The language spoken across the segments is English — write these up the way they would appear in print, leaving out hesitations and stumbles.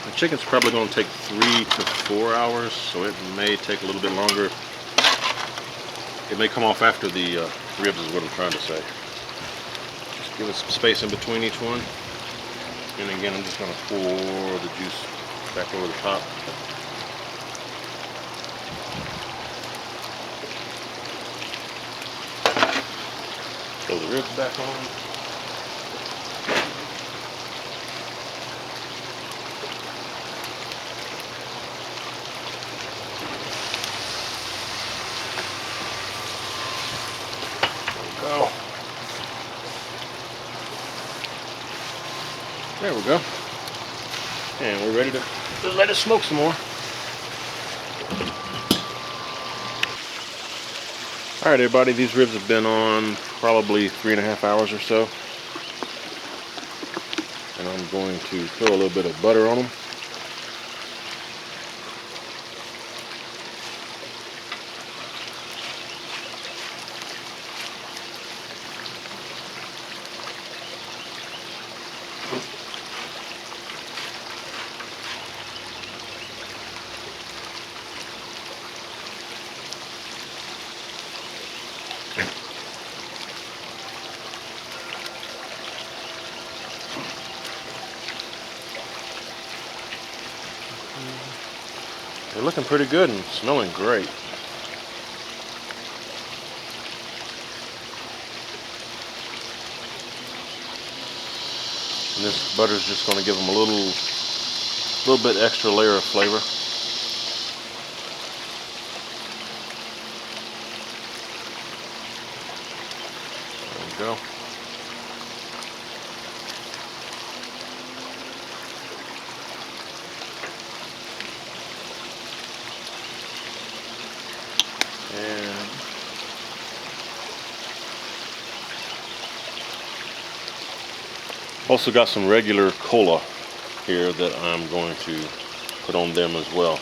The chicken's probably going to take 3 to 4 hours, so it may take a little bit longer. It may come off after the ribs is what I'm trying to say. Just give it some space in between each one. And again, I'm just going to pour the juice back over the top. Throw the ribs back on. Go. There we go. And we're ready to let it smoke some more. Alright everybody, these ribs have been on probably 3.5 hours or so. And I'm going to throw a little bit of butter on them. They're looking pretty good and smelling great. And this butter is just going to give them a little bit extra layer of flavor. There we go. And also got some regular cola here that I'm going to put on them as well.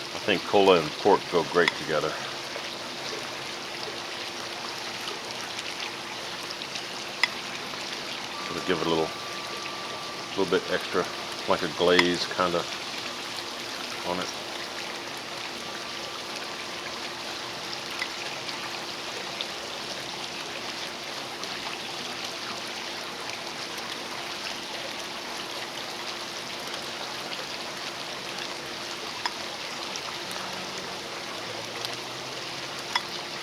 I think cola and pork go great together. It'll give it a little bit extra, like a glaze kind of on it.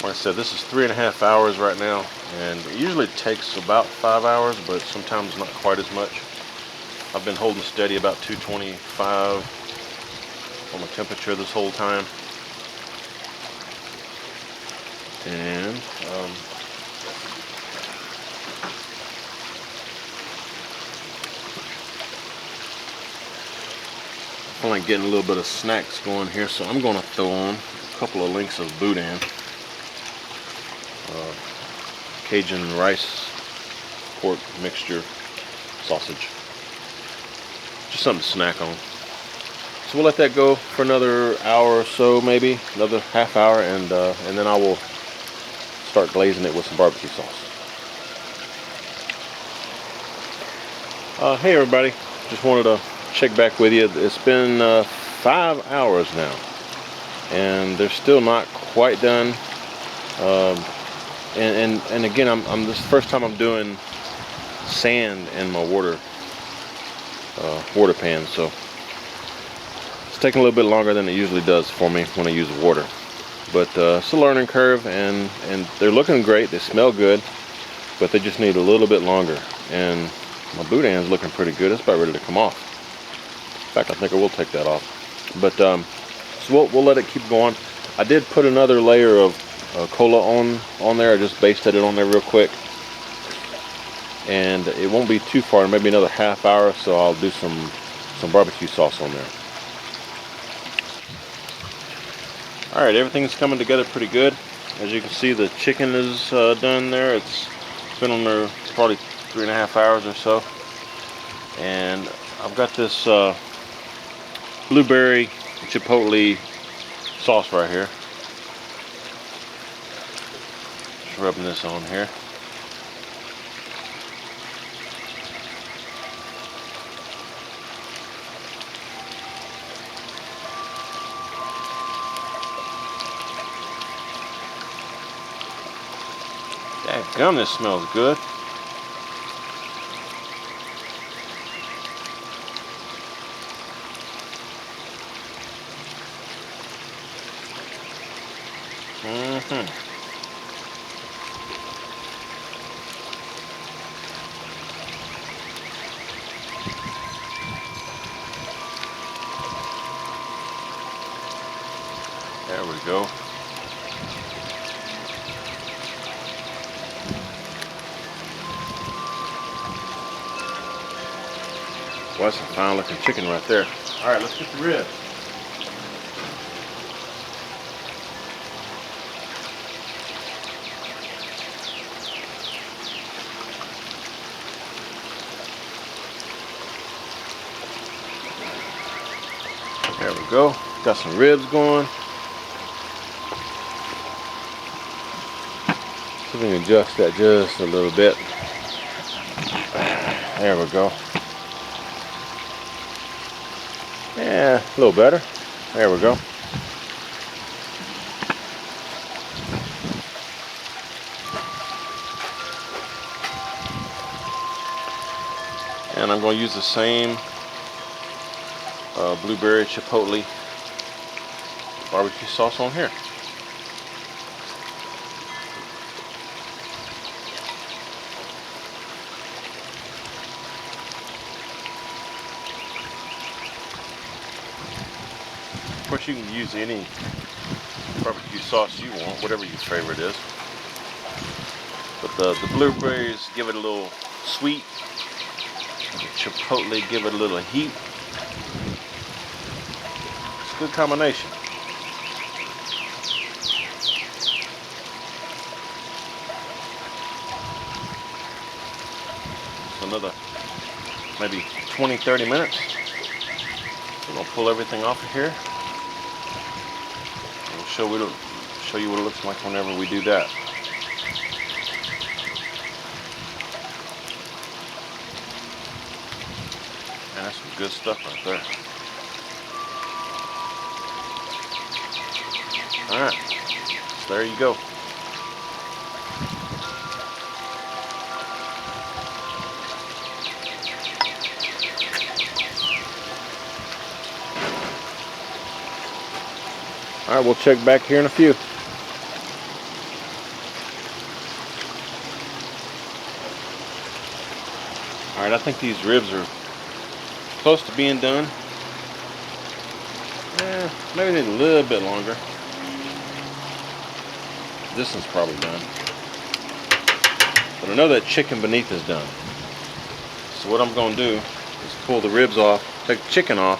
Like I said, this is 3.5 hours right now, and it usually takes about 5 hours, but sometimes not quite as much. I've been holding steady about 225 on the temperature this whole time. And I'm like getting a little bit of snacks going here, so I'm going to throw on a couple of links of boudin. Cajun rice pork mixture sausage. Just something to snack on. So we'll let that go for another hour or so, maybe another half hour, and then I will start glazing it with some barbecue sauce. Hey everybody, just wanted to check back with you. It's been 5 hours now, and they're still not quite done. And again, this is the first time I'm doing sand in my water pan, so it's taking a little bit longer than it usually does for me when I use water. But it's a learning curve, and they're looking great. They smell good, but they just need a little bit longer. And my boudin's looking pretty good. It's about ready to come off. In fact, I think I will take that off. But so we'll let it keep going. I did put another layer of cola on there. I just basted it on there real quick, and it won't be too far, maybe another half hour, so I'll do some barbecue sauce on there. Alright, everything's coming together pretty good. As you can see, the chicken is done there. It's been on there probably 3.5 hours or so, and I've got this blueberry chipotle sauce right here. rubbing this on here. Dadgum, this smells good. There we go. Well, that's a fine looking chicken right there. All right, let's get the ribs. There we go. Got some ribs going. See if we can adjust that just a little bit. There we go. Yeah, a little better. There we go. And I'm going to use the same blueberry chipotle barbecue sauce on here. Of course, you can use any barbecue sauce you want, whatever your favorite is. But the blueberries give it a little sweet. The chipotle give it a little heat. It's a good combination. So another maybe 20-30 minutes. We're gonna pull everything off of here. We'll show you what it looks like whenever we do that. And that's some good stuff right there. Alright, so there you go. Alright, we'll check back here in a few. Alright, I think these ribs are close to being done. Maybe need a little bit longer. This one's probably done. But I know that chicken beneath is done. So what I'm going to do is pull the ribs off, take the chicken off,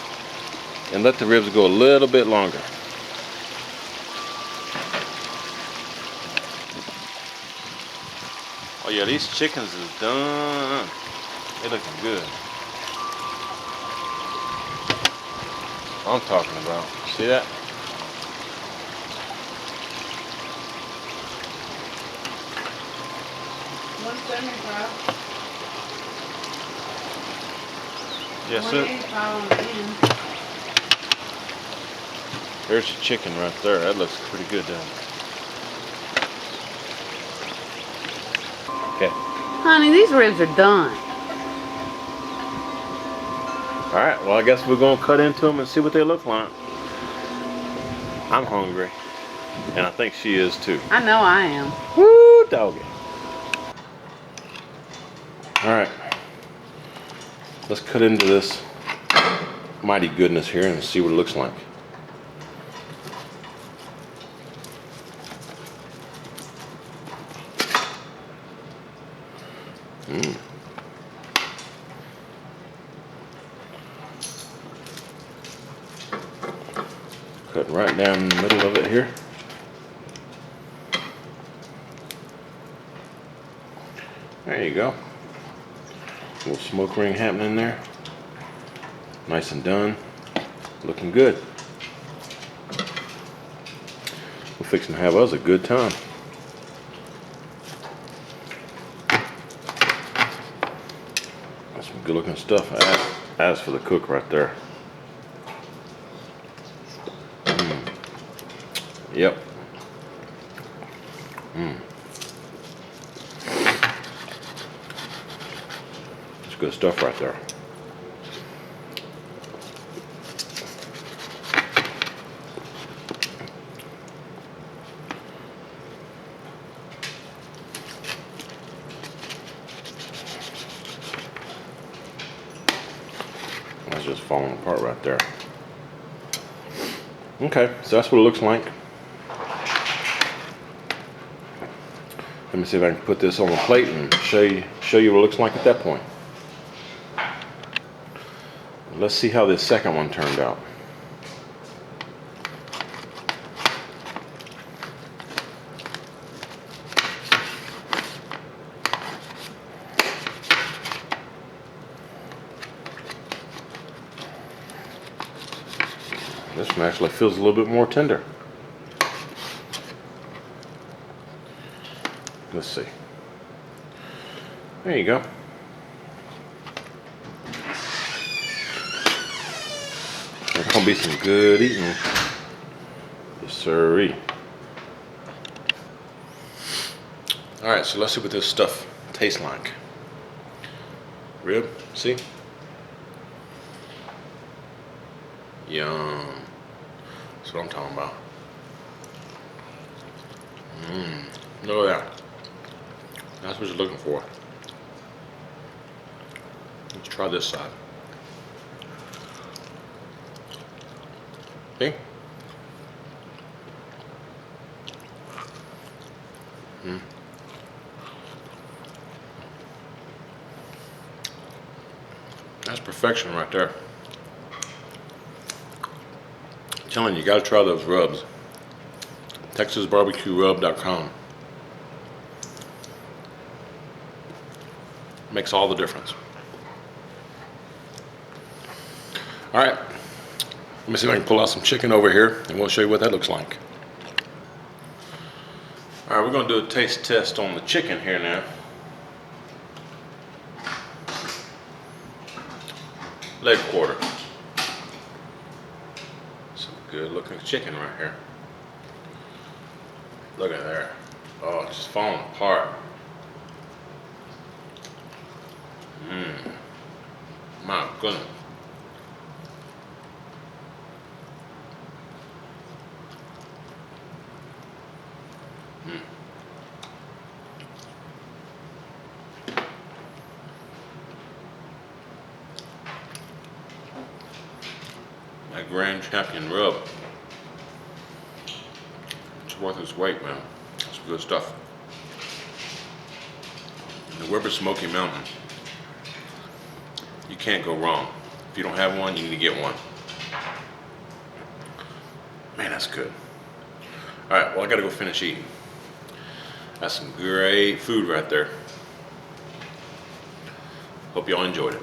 and let the ribs go a little bit longer. Oh yeah, these chickens is done. They looking good. I'm talking about. See that? $175. Yes, sir. There's the chicken right there. That looks pretty good, doesn't it? Okay. Honey, these ribs are done. Alright, well I guess we're going to cut into them and see what they look like. I'm hungry. And I think she is too. I know I am. Woo, doggy. Alright. Let's cut into this mighty goodness here and see what it looks like. Cutting right down in the middle of it here. There you go. A little smoke ring happening there. Nice and done. Looking good. We're fixing to have us a good time. good looking stuff. As for the cook right there. Yep. It's good stuff right there. That's just falling apart right there. Okay, so that's what it looks like. Let me see if I can put this on the plate and show you what it looks like at that point. Let's see how this second one turned out. This one actually feels a little bit more tender. Let's see. There you go. That's gonna be some good eating. Yes, sirree. All right, so let's see what this stuff tastes like. Rib, see? Yum. That's what I'm talking about. Look at that. That's what you're looking for. Let's try this side. See? That's perfection right there. I'm telling you, you gotta try those rubs. TexasBarbecueRub.com. Makes all the difference. All right, let me see if I can pull out some chicken over here and we'll show you what that looks like. All right, we're gonna do a taste test on the chicken here now. Leg quarter. Some good looking chicken right here. Look at there. Oh, it's just falling apart. My goodness. That Grand Champion rub. It's worth its weight, man. That's good stuff. The Weber Smokey Mountain. You can't go wrong. If you don't have one, you need to get one. Man, that's good. All right, well, I gotta go finish eating. That's some great food right there. Hope y'all enjoyed it.